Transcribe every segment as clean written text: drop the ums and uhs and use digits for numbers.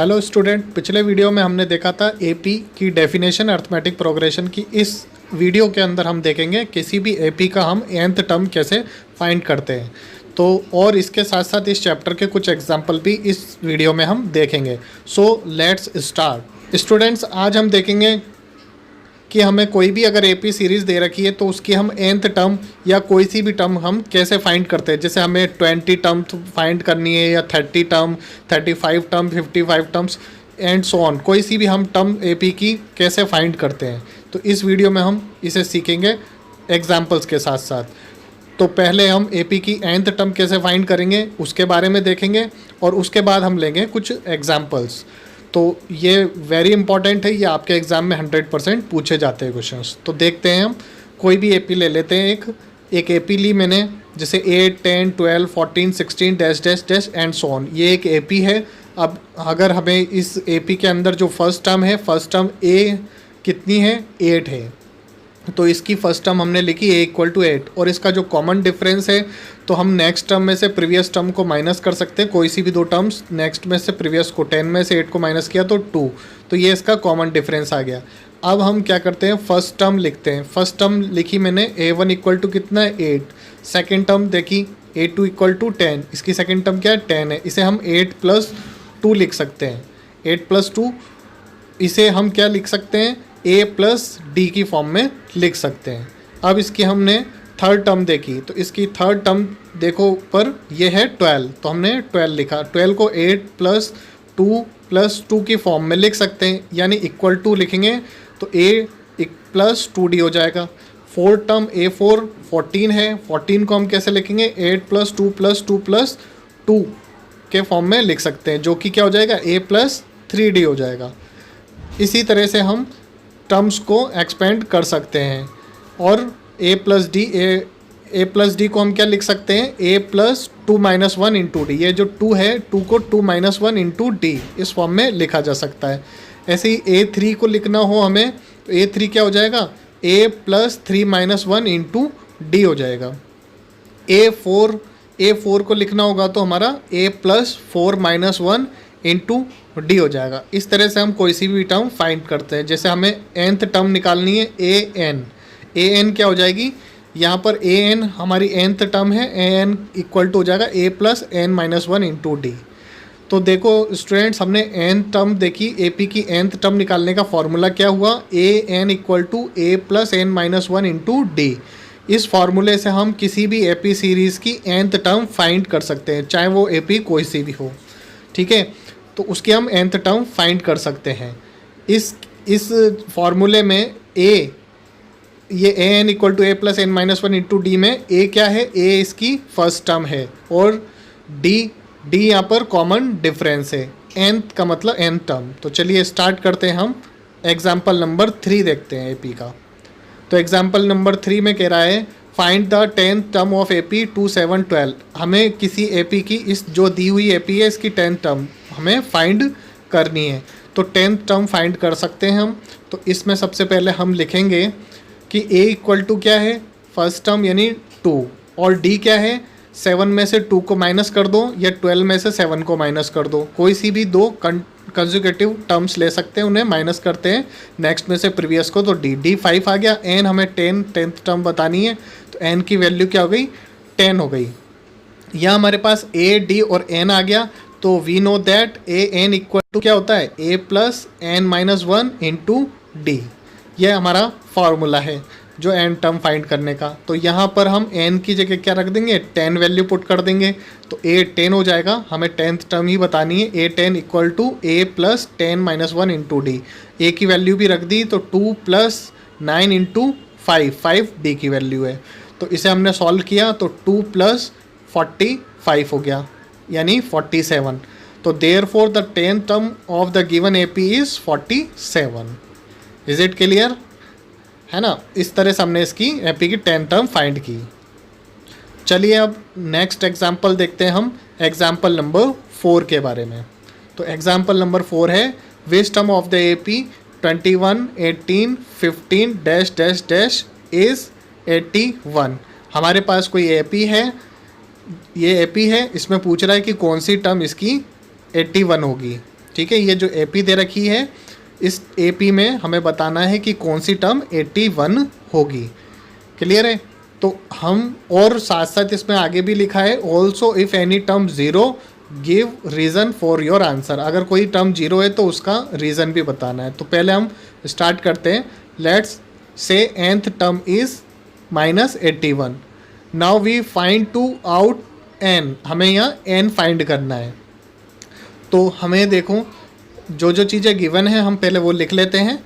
Hello student, पिछले video में हमने देखा था एपी की डेफिनेशन अर्थमेटिक प्रोग्रेशन की। इस वीडियो के अंदर हम देखेंगे किसी भी एपी का हम nth टर्म कैसे फाइंड करते हैं। तो और इसके साथ साथ इस चैप्टर के कुछ एग्जांपल भी इस वीडियो में हम देखेंगे। So let's start. स्टूडेंट्स, आज हम देखेंगे कि हमें कोई भी अगर एपी सीरीज़ दे रखी है तो उसकी हम nth टर्म या कोई सी भी टर्म हम कैसे फाइंड करते हैं। जैसे हमें 20 टर्म फाइंड करनी है या 30 term, 35 term, 55 terms and so on, कोई सी भी हम टर्म एपी की कैसे फाइंड करते हैं। तो इस वीडियो में हम इसे सीखेंगे एग्जाम्पल्स के साथ साथ। तो पहले हम एपी की nth टर्म कैसे फाइंड करेंगे उसके बारे में देखेंगे और उसके बाद हम लेंगे कुछ एग्जाम्पल्स। तो ये वेरी इंपॉर्टेंट है, ये आपके एग्ज़ाम में 100% पूछे जाते हैं क्वेश्चंस। तो देखते हैं, हम कोई भी एपी ले लेते हैं। एक एपी ली मैंने, जैसे 8, 10, 12, 14, 16 dash dash dash and so on. ये एक एपी है। अब अगर हमें इस एपी के अंदर जो फर्स्ट टर्म है, फर्स्ट टर्म ए कितनी है, 8 है, तो इसकी फर्स्ट टर्म हमने लिखी a = 8। और इसका जो कॉमन डिफरेंस है, तो हम नेक्स्ट टर्म में से प्रीवियस टर्म को माइनस कर सकते हैं। कोई सी भी दो टर्म्स, नेक्स्ट में से प्रीवियस को 10 में से 8 को माइनस किया तो 2। तो ये इसका कॉमन डिफरेंस आ गया। अब हम क्या करते हैं, फर्स्ट टर्म लिखते हैं। फर्स्ट टर्म लिखी मैंने a1 = कितना है, 8। सेकेंड टर्म देखी a2 = 10। इसकी सेकेंड टर्म क्या है, 10 है। इसे हम 8 + 2 लिख सकते हैं। 8 + 2, इसे हम क्या लिख सकते हैं, a + d की फॉर्म में लिख सकते हैं। अब इसकी हमने थर्ड टर्म देखी, तो इसकी थर्ड टर्म देखो पर ये है 12, तो हमने 12 लिखा। 12 को 8 + 2 + 2 की फॉर्म में लिख सकते हैं, यानी = लिखेंगे तो a + 2d हो जाएगा। फोर्थ टर्म a4 14 है। 14 को हम कैसे लिखेंगे, 8 + 2 + 2 + 2 के फॉर्म में लिख सकते हैं, जो कि क्या हो जाएगा, a + 3d हो जाएगा। इसी तरह से हम टर्म्स को एक्सपेंड कर सकते हैं। और a + d को हम क्या लिख सकते हैं, a + 2 - 1 × d। ये जो 2 है, 2 को 2 - 1 × d इस फॉर्म में लिखा जा सकता है। ऐसे ही a3 को लिखना हो हमें, तो a3 क्या हो जाएगा, a + 3 - 1 × d हो जाएगा। a4 को लिखना होगा तो हमारा a + 4 - 1 × d हो जाएगा। इस तरह से हम कोई सी भी टर्म फाइंड करते हैं। जैसे हमें nth टर्म निकालनी है, an क्या हो जाएगी, यहाँ पर an हमारी nth टर्म है। an = हो जाएगा a + n - 1 × d। तो देखो स्टूडेंट्स, हमने nth टर्म देखी, एपी की nth टर्म निकालने का फॉर्मूला क्या हुआ, an = a + n - 1 × d। इस फार्मूले से हम किसी भी एपी सीरीज़ की nth टर्म फाइंड कर सकते हैं, चाहे वो एपी कोई सी भी हो। ठीक है, तो उसके हम nth टर्म फाइंड कर सकते हैं। इस फार्मूले में ये an = a + n - 1 × d में a क्या है, a इसकी फर्स्ट टर्म है और d यहाँ पर कॉमन डिफरेंस है। nth का मतलब nth टर्म। तो चलिए स्टार्ट करते हैं। हम एग्जाम्पल नंबर 3 देखते हैं एपी का। तो एग्जाम्पल नंबर 3 में कह रहा है, find the 10th term of AP 2, 7, 12। हमें किसी एपी की, इस जो दी हुई एपी है, इसकी 10th टर्म हमें फाइंड करनी है। तो 10th टर्म फाइंड कर सकते हैं हम। तो इसमें सबसे पहले हम लिखेंगे कि a = क्या है, फर्स्ट टर्म यानी 2, और d क्या है, 7 में से 2 को माइनस कर दो या 12 में से 7 को माइनस कर दो। कोई सी भी दो कंसेक्यूटिव टर्म्स ले सकते हैं, उन्हें माइनस करते हैं नेक्स्ट में से प्रीवियस को, तो d 5 आ गया। n हमें 10th टर्म बतानी है, तो n की वैल्यू क्या हो गई, 10 हो गई। यहाँ हमारे पास a, d और n आ गया। तो वी नो दैट an = क्या होता है, a + n - 1 × d। यह हमारा फार्मूला है जो n टर्म फाइंड करने का। तो यहाँ पर हम n की जगह क्या रख देंगे, 10 वैल्यू पुट कर देंगे, तो a 10 हो जाएगा। हमें 10th टर्म ही बतानी है। a 10 = a + 10 - 1 × d। a की वैल्यू भी रख दी, तो 2 + 9 × 5 d की वैल्यू है। तो इसे हमने सॉल्व किया तो 2 + 45 हो गया, यानी 47। तो therefore the 10th term of the given AP is 47। Is it clear, है ना। इस तरह से हमने इसकी एपी की 10th टर्म फाइंड की। चलिए अब नेक्स्ट एग्जाम्पल देखते हैं हम, एग्जाम्पल नंबर 4 के बारे में। तो एग्जाम्पल नंबर 4 है, which term of the AP 21, 18, 15 dash dash dash is 81। हमारे पास कोई एपी है, ये एपी है, इसमें पूछ रहा है कि कौन सी टर्म इसकी 81 होगी। ठीक है, ये जो ए पी दे रखी है, इस ए पी में हमें बताना है कि कौन सी टर्म 81 होगी। क्लियर है? तो हम और साथ साथ इसमें आगे भी लिखा है also if any term zero give reason for your answer. अगर कोई टर्म जीरो है तो उसका रीज़न भी बताना है। तो पहले हम स्टार्ट करते हैं। Let's say nth term is -81। Now we find to out n, हमें यहाँ n फाइंड करना है। तो हमें देखो जो जो चीज़ें गिवन है हम पहले वो लिख लेते हैं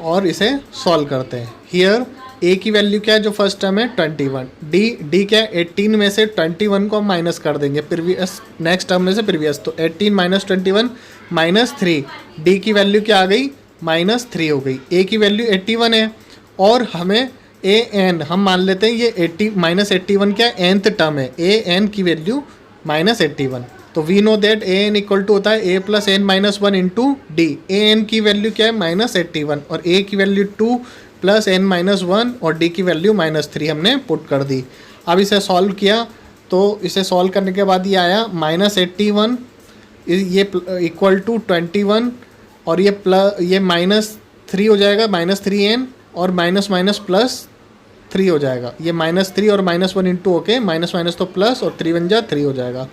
और इसे सॉल्व करते हैं। हियर a की वैल्यू क्या है, जो फर्स्ट टर्म है 21, d क्या है 18 में से 21 को हम माइनस कर देंगे प्रीवियस नेक्स्ट टर्म में से प्रीवियस, तो 18 माइनस 21 -3, d की वैल्यू क्या आ गई -3 हो गई। a की वैल्यू 81 है और हमें a n हम मान लेते हैं ये 81 क्या है nth टर्म है, a n की वैल्यू -81। तो we know that A N equal to होता है a plus N minus one into D. A N की वैल्यू क्या है -81 और a की value 2 plus N minus one और d की वैल्यू -3 हमने पुट कर दी। अब इसे सॉल्व किया तो इसे सॉल्व करने के बाद ये आया -81 ये इक्वल टू 21 और ये -3 हो जाएगा -3n और माइनस माइनस प्लस 3 हो जाएगा। ये -3 और -1 इंटू ओके माइनस माइनस तो प्लस और 3 बन जा 3 हो जाएगा।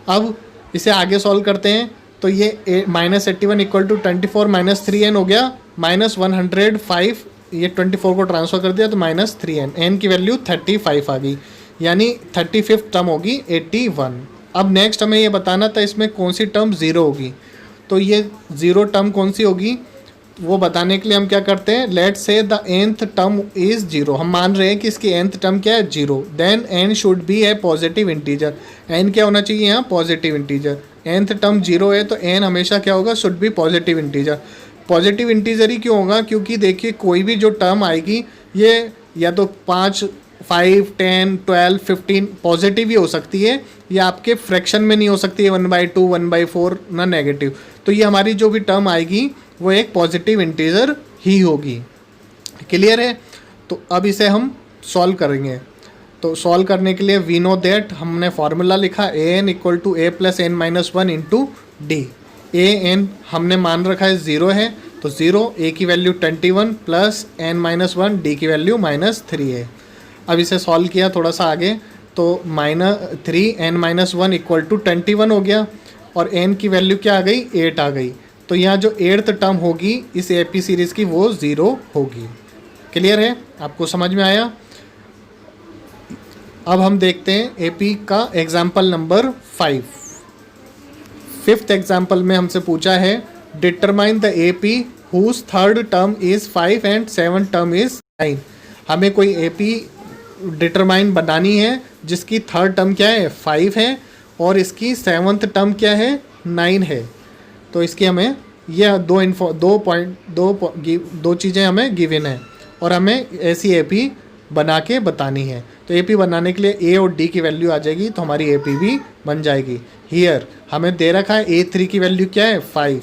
अब इसे आगे सॉल्व करते हैं तो ये -81 इक्वल टू 24 -3n हो गया -105। ये 24 को ट्रांसफ़र कर दिया तो -3n, n की वैल्यू 35 आ गई, यानी 35th टर्म होगी 81। अब नेक्स्ट हमें ये बताना था इसमें कौन सी टर्म ज़ीरो होगी। तो ये ज़ीरो टर्म कौन सी होगी वो बताने के लिए हम क्या करते हैं, लेट्स से the nth term is zero. हम मान रहे हैं कि इसकी nth टर्म क्या है zero, then n should be a positive integer. n क्या होना चाहिए यहाँ positive integer. nth term zero है तो n हमेशा क्या होगा, should be positive integer. Positive integer ही क्यों होगा, क्योंकि देखिए कोई भी जो टर्म आएगी ये या तो 5, 5, 10, 12, 15 पॉजिटिव ही हो सकती है, या आपके फ्रैक्शन में नहीं हो सकती है 1/2, 1/4 ना नेगेटिव। तो ये हमारी जो भी टर्म आएगी वो एक पॉजिटिव इंटीजर ही होगी। क्लियर है? तो अब इसे हम सॉल्व करेंगे। तो सॉल्व करने के लिए वी नो दैट हमने फार्मूला लिखा a N equal to a plus N minus one into D. A n हमने मान रखा है ज़ीरो है तो ज़ीरो, ए की value 21 plus N minus one, D की वैल्यू -3 है। अब इसे सॉल्व किया थोड़ा सा आगे तो -3 n minus one equal to 21 हो गया और n की वैल्यू क्या आ गई 8 आ गई। तो यहाँ जो 8th टर्म होगी इस एपी सीरीज़ की वो 0 होगी। क्लियर है? आपको समझ में आया? अब हम देखते हैं एपी का एग्जाम्पल नंबर 5। 5th एग्जाम्पल में हमसे पूछा है determine the AP whose third term is 5 and 7th term is 9। हमें कोई एपी डिटरमाइन बनानी है जिसकी थर्ड टर्म क्या है 5 है और इसकी 7th टर्म क्या है 9 है। तो इसकी हमें यह दो चीज़ें हमें गिवन है और हमें ऐसी एपी बना के बतानी है। तो एपी बनाने के लिए ए और डी की वैल्यू आ जाएगी तो हमारी एपी भी बन जाएगी। हियर हमें दे रखा है A3 की वैल्यू क्या है 5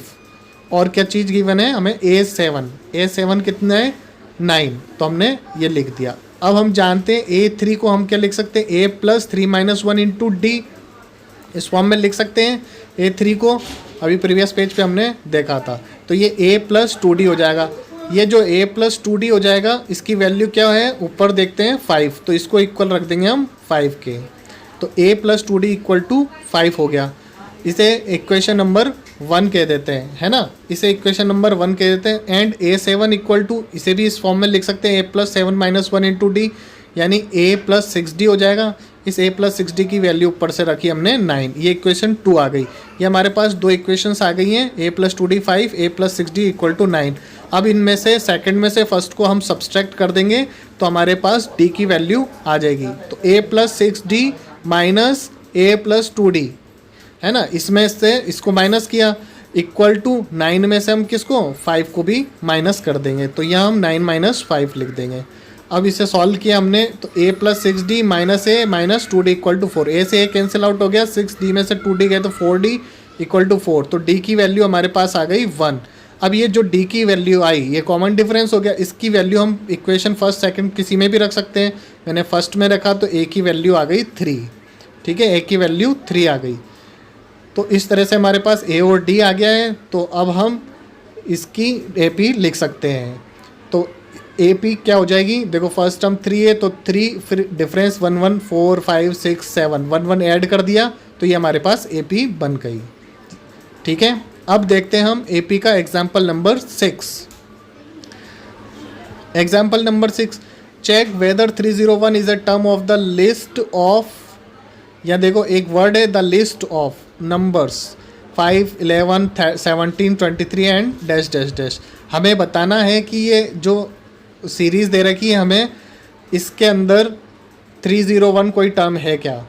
और क्या चीज़ गिवन है हमें A7 कितना है 9, तो हमने ये लिख दिया। अब हम जानते हैं A3 को हम क्या लिख सकते हैं A plus 3 minus one into D, इस फॉर्म में लिख सकते हैं A3 को। अभी प्रीवियस पेज पे हमने देखा था। तो ये A प्लस 2D हो जाएगा। ये जो A प्लस 2D हो जाएगा इसकी वैल्यू क्या है ऊपर देखते हैं 5, तो इसको इक्वल रख देंगे हम 5 के। तो A plus 2D equal to 5 हो गया। इसे इक्वेशन नंबर 1 कह देते हैं, है ना, इसे इक्वेशन नंबर 1 कह देते हैं। एंड A7 इक्वल टू, इसे भी इस फॉर्म में लिख सकते हैं A plus 7 minus one into D, यानी A प्लस 6D हो जाएगा। इस A प्लस 6D की वैल्यू ऊपर से रखी हमने 9, ये इक्वेशन 2 आ गई। ये हमारे पास दो इक्वेशंस आ गई हैं, A plus 2D 5, A plus 6D equal to 9। अब इनमें से सेकंड में से फर्स्ट को हम सब्सट्रैक्ट कर देंगे तो हमारे पास D की वैल्यू आ जाएगी। तो A plus 6D minus A plus 2D, है ना, इसमें से इसको माइनस किया इक्वल टू 9 में से हम किसको 5 को भी माइनस कर देंगे। तो यहाँ हम 9 माइनस 5 लिख देंगे। अब इसे सॉल्व किया हमने तो A plus 6D minus A minus 2D equal to 4। A से A कैंसिल आउट हो गया, 6D में से 2D गए तो 4D इक्वल टू 4। तो D की वैल्यू हमारे पास आ गई 1। अब ये जो D की वैल्यू आई ये कॉमन डिफरेंस हो गया, इसकी वैल्यू हम इक्वेशन फर्स्ट सेकंड किसी में भी रख सकते हैं। मैंने फर्स्ट में रखा तो A की वैल्यू आ गई 3, ठीक है, A की वैल्यू 3 आ गई। तो इस तरह से हमारे पास ए और डी आ गया है। तो अब हम इसकी ए पी लिख सकते हैं। तो ए पी क्या हो जाएगी, देखो फर्स्ट टर्म 3 है तो 3, फिर डिफरेंस 1 1 4 5 6 7 1 1 ऐड कर दिया तो ये हमारे पास ए पी बन गई। ठीक है, अब देखते हैं हम ए पी का example number 6। Example number 6, check whether 301 is a term of the list of, या देखो एक वर्ड है the list of numbers 5 11 17 23 and dash dash dash. हमें बताना है कि ये जो सीरीज़ दे रखी है हमें इसके अंदर 301 कोई टर्म है क्या।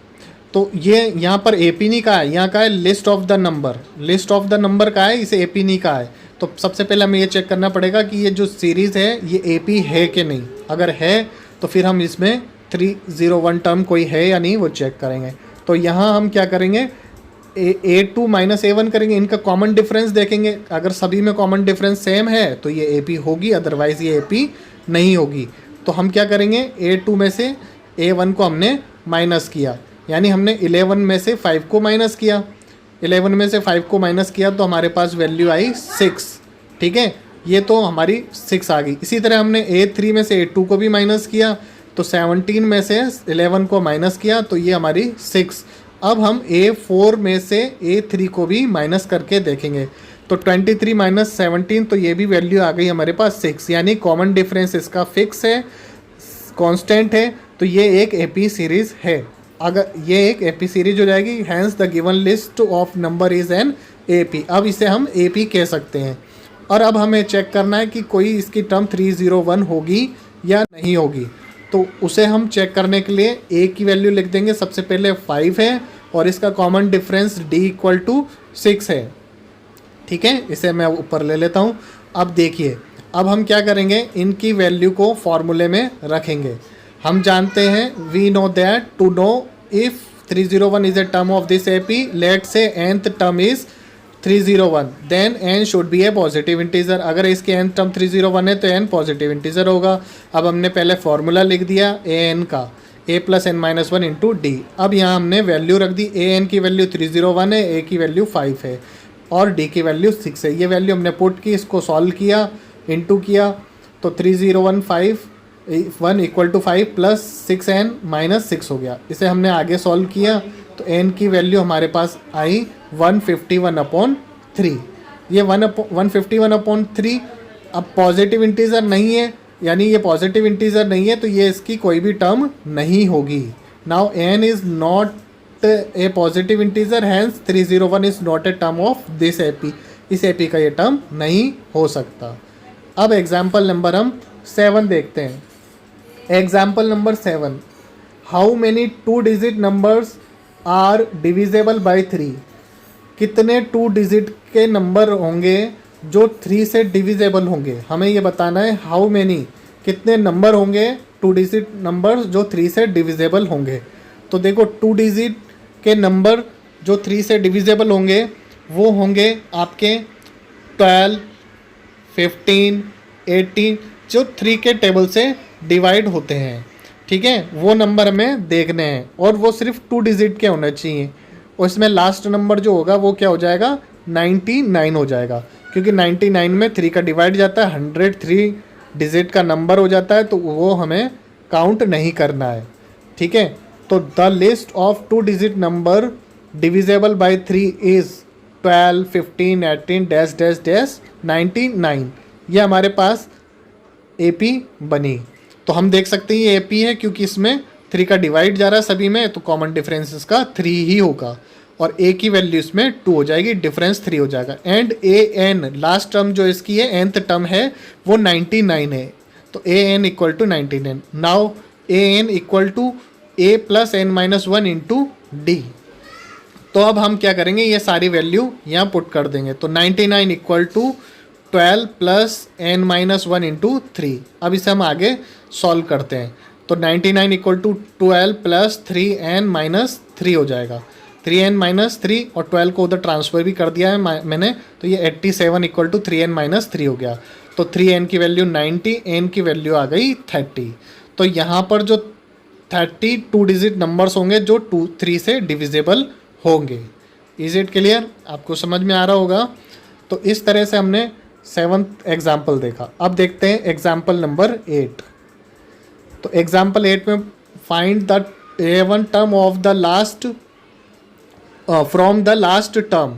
तो ये यहाँ पर ए पी नहीं कहा है, यहाँ का है list of the number. List of the number का है, इसे ए पी नहीं कहा है। तो सबसे पहले हमें ये चेक करना पड़ेगा कि ये जो सीरीज़ है ये ए पी है कि नहीं। अगर है तो फिर हम इसमें 301 टर्म कोई है या नहीं वो चेक करेंगे। तो यहाँ हम क्या करेंगे, A2 माइनस A1 करेंगे, इनका कॉमन डिफरेंस देखेंगे। अगर सभी में कॉमन डिफरेंस सेम है तो ये ए पी होगी, अदरवाइज़ ये ए पी नहीं होगी। तो हम क्या करेंगे, A2 में से A1 को हमने माइनस किया, यानी हमने 11 में से 5 को माइनस किया। 11 में से 5 को माइनस किया तो हमारे पास वैल्यू आई 6। ठीक है, ये तो हमारी 6 आ गई। इसी तरह हमने A3 में से A2 को भी माइनस किया तो 17 में से 11 को माइनस किया तो ये हमारी 6। अब हम A4 में से A3 को भी माइनस करके देखेंगे तो 23 माइनस 17 तो ये भी वैल्यू आ गई हमारे पास 6, यानी कॉमन डिफरेंस इसका फिक्स है, कांस्टेंट है। तो ये एक एपी सीरीज़ है। अगर ये एक एपी सीरीज हो जाएगी, hence the given list of number is an AP. अब इसे हम एपी कह सकते हैं। और अब हमें चेक करना है कि कोई इसकी टर्म 301 होगी या नहीं होगी। तो उसे हम चेक करने के लिए ए की वैल्यू लिख देंगे। सबसे पहले 5 है और इसका common difference D equal to 6 है। ठीक है, इसे मैं ऊपर ले लेता हूँ। अब देखिए, अब हम क्या करेंगे, इनकी वैल्यू को फॉर्मूले में रखेंगे। हम जानते हैं we know that to know if 301 is a term of this AP, let say nth term is 301, then n should be a positive integer. अगर इसकी nth टर्म 301 है तो n पॉजिटिव इंटीजर होगा। अब हमने पहले फार्मूला लिख दिया an का, a plus n minus 1 into D. अब यहाँ हमने वैल्यू रख दी, an की वैल्यू 301 है, a की वैल्यू 5 है और d की वैल्यू 6 है। ये वैल्यू हमने पुट की, इसको सॉल्व किया, इंटू किया तो 3015 equal to 5 plus 6n minus 6 हो गया। इसे हमने आगे सॉल्व किया तो n की वैल्यू हमारे पास आई 151/3। ये 151/3 अब पॉजिटिव इंटीजर नहीं है, यानी ये पॉजिटिव इंटीजर नहीं है तो ये इसकी कोई भी टर्म नहीं होगी। Now n is not a positive integer, hence 301 is not a term of this AP. इस एपी का ये टर्म नहीं हो सकता। अब एग्जाम्पल नंबर हम 7 देखते हैं। Example number 7, how many 2 digit numbers are divisible by 3। कितने 2 डिजिट के नंबर होंगे जो 3 से डिविजेबल होंगे। हमें ये बताना है हाउ मेनी, कितने नंबर होंगे 2 डिजिट नंबर्स जो 3 से डिविजेबल होंगे। तो देखो 2 डिजिट के नंबर जो 3 से डिविजेबल होंगे वो होंगे आपके 12, 15, 18 जो 3 के टेबल से डिवाइड होते हैं। ठीक है, वो नंबर हमें देखने हैं और वो सिर्फ 2 डिजिट के होने चाहिए। और इसमें लास्ट नंबर जो होगा वो क्या हो जाएगा, 99 हो जाएगा, क्योंकि 99 में 3 का डिवाइड जाता है, 103 डिजिट का नंबर हो जाता है, तो वो हमें काउंट नहीं करना है। ठीक है, तो the list of 2 digit number divisible by 3 is 12, 15, 18 dash dash dash 99। ये हमारे पास एपी बनी। तो हम देख सकते हैं ये एपी है क्योंकि इसमें 3 का डिवाइड जा रहा है सभी में, तो कॉमन डिफरेंस इसका 3 ही होगा और ए की वैल्यू इसमें 2 हो जाएगी, डिफरेंस 3 हो जाएगा। And A N last term जो इसकी है nth टर्म है वो 99 है, तो a N equal to 99। Now a N equal to a plus N minus 1 into d. तो अब हम क्या करेंगे, ये सारी वैल्यू यहाँ पुट कर देंगे। तो 99 equal to 12 plus N minus 1 into 3। अब इसे हम आगे सॉल्व करते हैं। तो 99 equal to 12 plus 3n minus 3 हो जाएगा। 3n माइनस 3 और 12 को उधर ट्रांसफर भी कर दिया है मैंने, तो ये 87 इक्वल टू 3n माइनस 3 हो गया। तो 3n की वैल्यू 90, n की वैल्यू आ गई 30। तो यहाँ पर जो 32 डिजिट नंबर्स होंगे जो 3 से डिविजेबल होंगे। Is it clear? आपको समझ में आ रहा होगा। तो इस तरह से हमने 7th एग्जाम्पल देखा। अब देखते हैं एग्जाम्पल नंबर 8। तो एग्जाम्पल 8 में find the 11 term of the last from the last term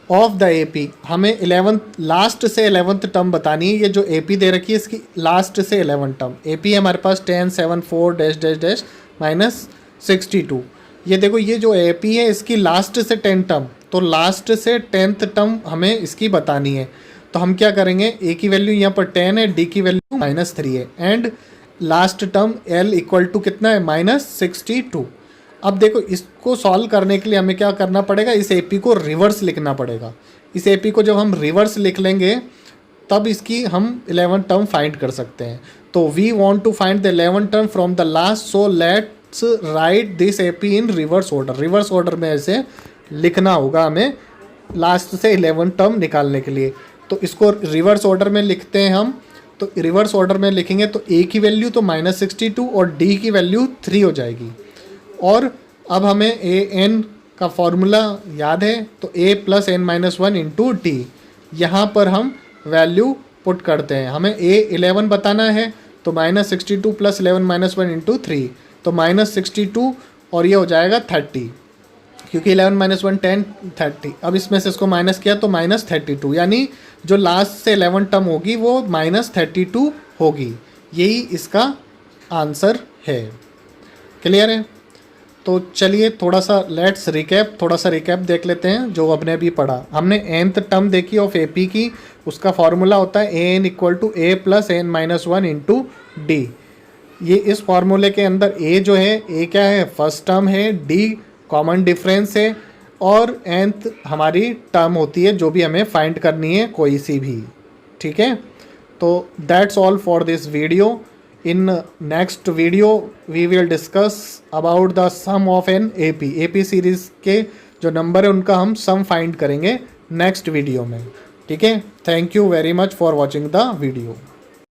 of the AP. हमें 11th लास्ट से 11th टर्म बतानी है। ये जो एपी दे रखी है इसकी लास्ट से 11 टर्म। एपी है हमारे पास 10 7 4 डैश डैश डैश माइनस 62। ये देखो ये जो एपी है इसकी लास्ट से 10 टर्म, तो लास्ट से 10th टर्म हमें इसकी बतानी है। तो हम क्या करेंगे, ए की वैल्यू यहाँ पर 10 है, डी की वैल्यू -3 है, and last term L equal to कितना है, -62। अब देखो इसको सॉल्व करने के लिए हमें क्या करना पड़ेगा, इस एपी को रिवर्स लिखना पड़ेगा। इस एपी को जब हम रिवर्स लिख लेंगे तब इसकी हम 11 टर्म फाइंड कर सकते हैं। तो we want to find the 11 term from the last, so let's write this AP in reverse order. Reverse order में ऐसे लिखना होगा हमें लास्ट से 11 टर्म निकालने के लिए। तो इसको रिवर्स ऑर्डर में लिखते हैं हम। तो रिवर्स ऑर्डर में लिखेंगे तो ए की वैल्यू तो -62 और डी की वैल्यू 3 हो जाएगी। और अब हमें ए एन का फॉर्मूला याद है, तो a + n-1 इंटू डी। यहाँ पर हम वैल्यू पुट करते हैं। हमें a 11 बताना है, तो -62 + 11 - 1 इंटू 3, तो -62 और ये हो जाएगा 30, क्योंकि 11 - 1 10 30। अब इसमें से इसको माइनस किया तो -32, यानी जो लास्ट से 11 टर्म होगी वो -32 होगी। यही इसका आंसर है। क्लियर है? तो चलिए थोड़ा सा रिकैप देख लेते हैं जो हमने अभी पढ़ा। हमने nth टर्म देखी ऑफ एपी की, उसका फॉर्मूला होता है an = a + n-1 into D. ये इस फॉर्मूले के अंदर a जो है, a क्या है, फर्स्ट टर्म है, d कॉमन डिफरेंस है, और nth हमारी टर्म होती है जो भी हमें फाइंड करनी है कोई सी भी। ठीक है, तो that's all for this video. In next video we will discuss about the sum of an AP series के जो नंबर है उनका हम सम फाइंड करेंगे नेक्स्ट वीडियो में। ठीक है, thank you very much for watching the video.